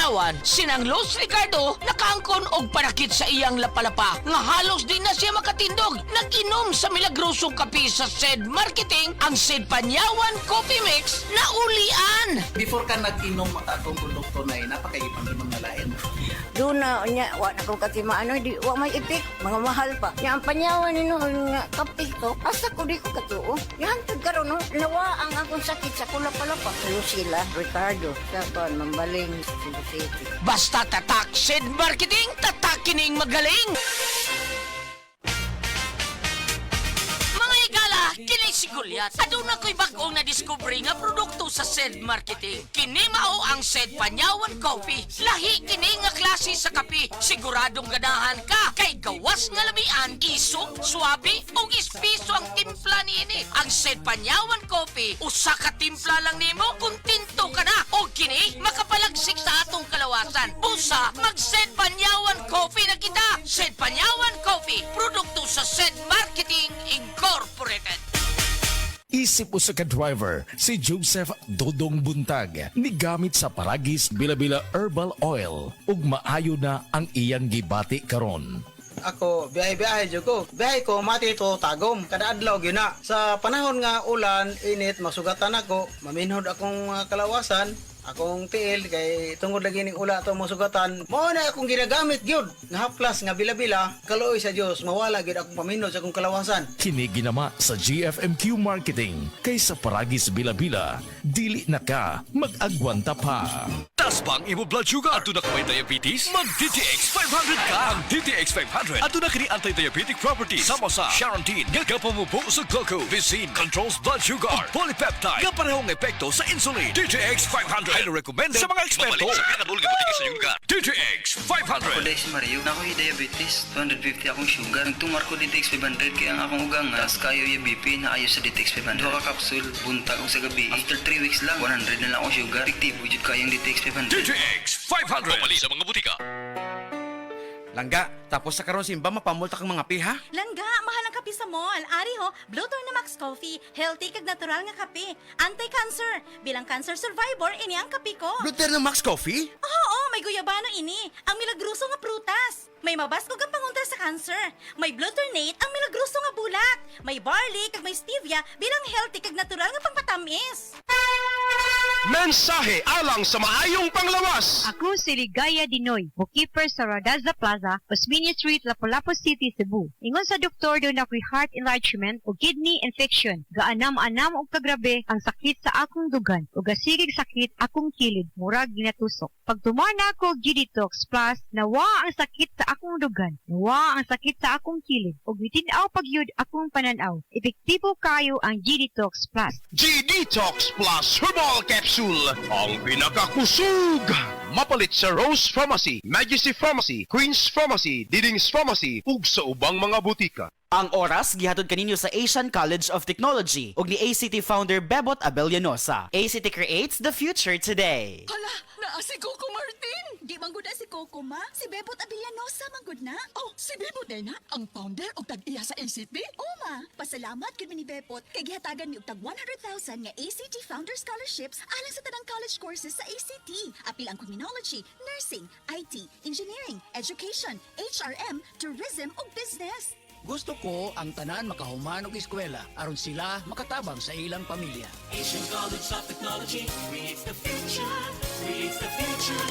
Panyawan, sinang Los Ricardo nakaangkon og panakit sa iyang lapalapa nga halos di na siya makatindog. Nag-inom sa milagrosong kape sa SED Marketing ang SED Panyawan Coffee Mix na ulian. Before ka nag-inom atong produkto na napakaipang-inom na lain. Doon na niya, wa na ko kasi maano, di, wa may ipik, mga mahal pa. Niya ang panyawan nino nga kape ko, asa ko di ko katuo. Yan, karon no, nawa ang akong sakit sa kulap-palapa. Lucila, Ricardo, sa Mambaling, Cebu City. Basta tatak SED Marketing, tatak kining magaling. Mga igala, kini si Goliath. Aduna ko'y bagong na-discovery nga produkto sa SED Marketing. Kini mao ang SED Panyawan Coffee. Lahi kini nga klase sa kape. Siguradong ganahan ka kay gawas nga lamian, isok, swabe ug espeso ang timpla niini. Ang SED Panyawan Coffee, usa ka timpla lang nimo, kontento ka na. O kini makapalagsik sa atong kalawasan. Busa, mag-SED Panyawan Coffee na kita. SED Panyawan Coffee, produkto sa SED Marketing Incorporated. Isip usa ka driver si Joseph Dodong Buntag ni gamit sa Paragis Bila-Bila Herbal Oil ug maayo na ang iyang gibati karon. Ako, biyahe-biyahe dyan ko. Biyahe ko, mati ito, tagom. Kada adlaw, yun na. Sa panahon nga ulan, init, masugatan ako. Maminhod akong kalawasan. Akong tiil, kay tungod lagi ning ula ito masugatan. Mao na akong ginagamit, gyud. Nga haplas, nga bila-bila. Kaluoy sa Diyos, mawala gyud akong paminhod sa akong kalawasan. Kini ginama sa GFMQ Marketing kay sa Paragis Bila-Bila, dili na ka mag-agwanta pa. Tas bang imo blood sugar? Ato na ka may diabetes? Mag DTX 500 ka! Ang DTX 500 ato na kini anti-diabetic properties sama sa Charantine, gagapamubo sa glucose, controls blood sugar, ug polypeptide, kaparehong epekto sa insulin. DTX 500 highly recommended sa mga eksperto. Sa pinakadulga butika sa iyong lugar. DTX 500. Ako dahil si Mario, na ako'y diabetes. 250 akong sugar. Nagtumar ko DTX 500 kaya ang akong ugang nga. As kayo yung BP na ayos sa DTX 500. Dua ka kapsul, buntag ko sa gabi. After 3 weeks lang, 100 na lang akong sugar. Efektibo jud kayang DTX 500. DTX 500. Pamali sa mga butika. Langga, tapos sa karon simba mapamulta kang mga piha? Langga, mahal ang kape sa mall. Ari ho, Blue Turn na Max Coffee. Healthy kag natural nga kape. Anti-cancer. Bilang cancer survivor, ini ang kape ko. Bluter ng Max Coffee? Oo, may guyabano ini. Ang milagruso nga prutas. May mabasgo kang pangunta sa cancer. May Bluternate, ang milagruso nga bulak. May barley kag may stevia bilang healthy kag natural nga pangpatamis. Mensahe alang sa maayong panglawas. Ako si Ligaya Dinoy, bookkeeper sa Radaza Plaza, Osmeña Street, Lapu-Lapu City, Cebu. Ingon sa doktor doon ako'y heart enlargement o kidney infection. Gaanam-anam og kagrabe ang sakit sa akong dugan o gasigig sakit akong kilid, murag ginatusok. Pag tumar na ako G-Detox Plus, nawa ang sakit sa akong dugan, nawa ang sakit sa akong kilid, o bitinaw pagyud akong pananaw. Epektibo kayo ang G-Detox Plus. G-Detox Plus Herbal Capsule, ang pinakakusog. Mapalit sa Rose Pharmacy, Majesty Pharmacy, Queen's Pharmacy, Diding's Pharmacy, ug sa ubang mga butika. Ang oras gihatod kaninyo sa Asian College of Technology ug ni ACT founder Bebot Abellanosa. ACT creates the future today. Hala, naa si Coco Martin. Di manggod na si Coco ma, si Bebot Abellanosa manggod na. Oh, si Bebot na ang founder og tag-iya sa ACT. Oo ma, pasalamat gud mi ni Bebot kay gihatagan mi og tag 100,000 nga ACT Founder Scholarships alang sa tanang college courses sa ACT. Apil ang criminology, nursing, IT, engineering, education, HRM, tourism ug business. Gusto ko ang tanan makahuman og eskwela aron sila makatabang sa ilang pamilya. Asian College of Technology creates the future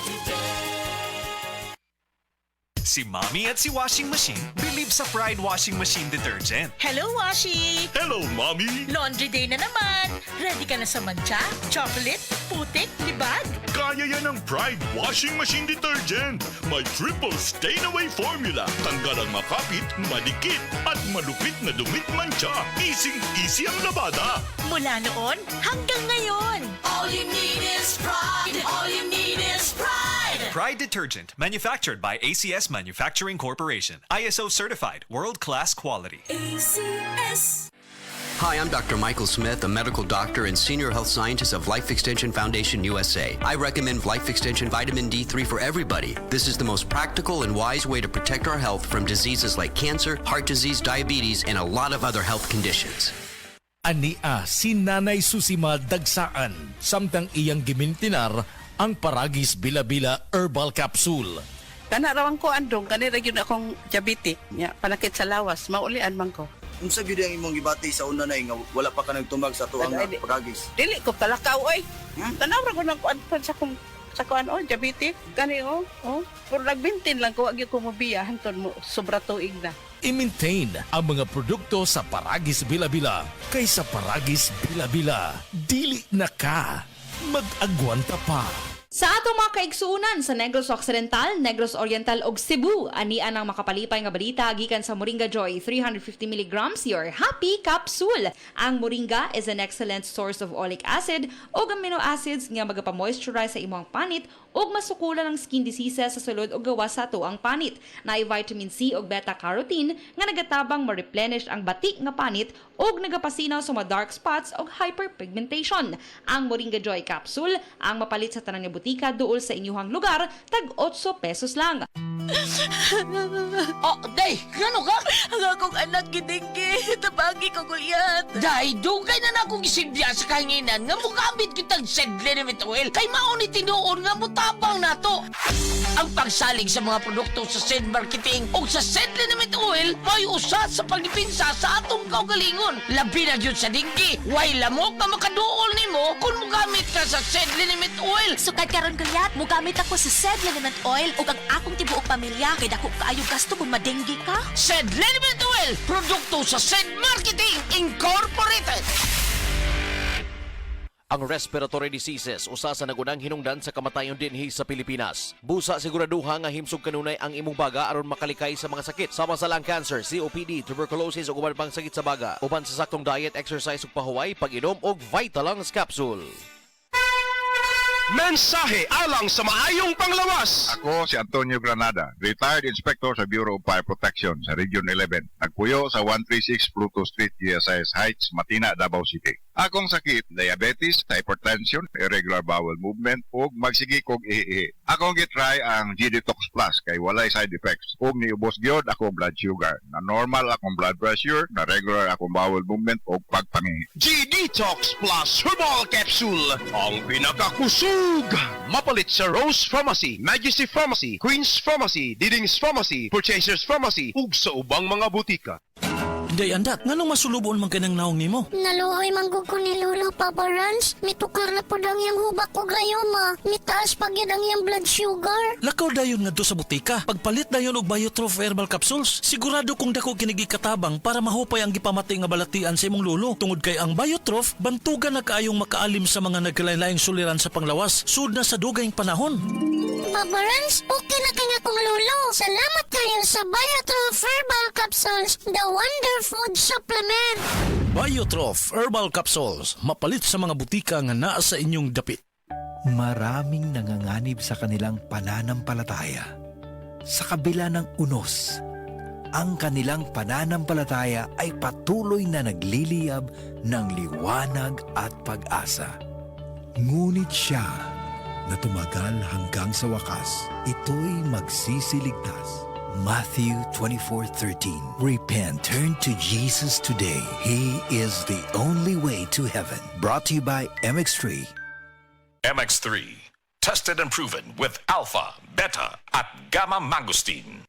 today. Si Mommy at si Washing Machine believe sa Pride Washing Machine Detergent. Hello, Washi! Hello, Mommy! Laundry day na naman! Ready ka na sa mancha, chocolate, putik, libag? Kaya yan ang Pride Washing Machine Detergent. May triple stain-away formula. Tanggal ang makapit, madikit, at malupit na dumit mancha. Easy ang labada. Mula noon hanggang ngayon. All you need is pride. All you need is pride. Pride Detergent, manufactured by ACS Manufacturing Corporation. ISO certified, world-class quality. ACS. Hi, I'm Dr. Michael Smith, a medical doctor and senior health scientist of Life Extension Foundation USA. I recommend Life Extension Vitamin D3 for everybody. This is the most practical and wise way to protect our health from diseases like cancer, heart disease, diabetes, and a lot of other health conditions. Ania si Nanay Susima Dagsaan, samtang iyang gimintinar ang Paragis Bila-Bila Herbal Capsule. Kanarawan ko andong, kanira yun akong diabetic. Panakit sa lawas, maulian man ko. Unsa gyud ang imong gibati sa una na nga wala pa ka nagtumag sa tuang Paragis? Dili ko talakaw oy. Tanawra ko nang kuan sa kuan diabetic. Kani Pero nagbintin lang ko, wag ko mobiya hanton mo sobra tuig na. I-maintain ang mga produkto sa Paragis Bila-Bila kaysa Paragis Bila-Bila. Dili na ka. Mag-agwanta pa. Sa ato mga kaigsuunan sa Negros Occidental, Negros Oriental ug Cebu, anian ang makapalipay nga balita gikan sa Moringa Joy 350 mg your happy capsule. Ang Moringa is an excellent source of oleic acid ug amino acids nga magapamoisturize sa imong panit ug masukulan ang skin diseases sa sulod ug gawas sa tuang panit. Naay vitamin C ug beta-carotene nga nagatabang ma-replenish ang batik nga panit ug nagapasinaw sa mga dark spots ug hyperpigmentation. Ang Moringa Joy capsule ang mapalit sa tanang butika duol sa inyuhang lugar, tag 8 pesos lang. Oh, day, gano ka? Ang akong anak gidinggi, tabagi ko gulyat. Day, dugay na akong isibya sa kahinginan nga mugamit kitang Sedlenimate oil kay mauni tinuon nga mutabang nato. Ang pagsalig sa mga produkto sa Sed Marketing o sa Sedlenimate oil may usa sa pagdipinsa sa atong kaugalingon. Labi na gyud sa dinggi, way lamok nga makaduol nimo kung mugamit ka sa Sedlenimate oil. Sukad karon gulyat, mugamit ako sa Sedlenimate oil ug ang akong tibuok pamilya kay dako kaayo gasto kung madenggi ka. Sedlenimate oil, produkto sa Sed Marketing Incorporated. Ang respiratory diseases usa sa nagunang hinungdan sa kamatayon dinhi sa Pilipinas. Busa siguraduha nga himsog kanunay ang imong baga aron makalikay sa mga sakit sama sa lung cancer, COPD, tuberculosis ug uban pang sakit sa baga. Uban sa saktong diet, exercise ug pahuway, pag-inom og Vitalungs capsule. Mensahe alang sa maayong panglawas. Ako si Antonio Granada, retired inspector sa Bureau of Fire Protection sa Region 11. Nagpuyo sa 136 Pluto Street, GSIS Heights, Matina, Davao City. Akong sakit, diabetes, hypertension, irregular bowel movement, ug magsigi kog ihi. Akong gitry ang G-Detox Plus kay walay side effects. Ug niubos gyud akong blood sugar. Na normal akong blood pressure, na regular akong bowel movement ug pagpangihi. G-Detox Plus Herbal Capsule. Ang pinakakusog. Mapalit sa Rose Pharmacy, Majesty Pharmacy, Queen's Pharmacy, Diding's Pharmacy, Purchasers Pharmacy, ug sa ubang mga butika. Day andat, nganong masulubon man kanang naong nimo? Naluoy manggug ko ni Lolo Papa Rans. Mitukar na po ang iyang hubak ko gayoma. Mitaas pag yan ang iyang blood sugar. Lakaw dayon nga do sa butika. Pagpalit dayon og Biotrof Herbal Capsules. Sigurado kung dako kinigi katabang para mahupay ang gipamatay nga balatian sa imong lolo. Tungod kay ang Biotrof, bantugan na kaayong makaalim sa mga nagkalain-laing suliran sa panglawas. Sud na sa dugayng panahon. Papa Rans, okay na kay nga kong lolo. Salamat kayo sa Biotrof Herbal Capsules. The Wonder Food Supplement. Biotrof Herbal Capsules. Mapalit sa mga butika nga naa sa inyong dapit. Maraming nanganganib sa kanilang pananampalataya. Sa kabila ng unos, ang kanilang pananampalataya ay patuloy na nagliliyab ng liwanag at pag-asa. Ngunit siya na tumagal hanggang sa wakas, ito'y magsisiligtas. Matthew 24:13. Repent, turn to Jesus today. He is the only way to heaven. Brought to you by MX3. MX3, tested and proven with alpha, beta, at gamma mangosteen.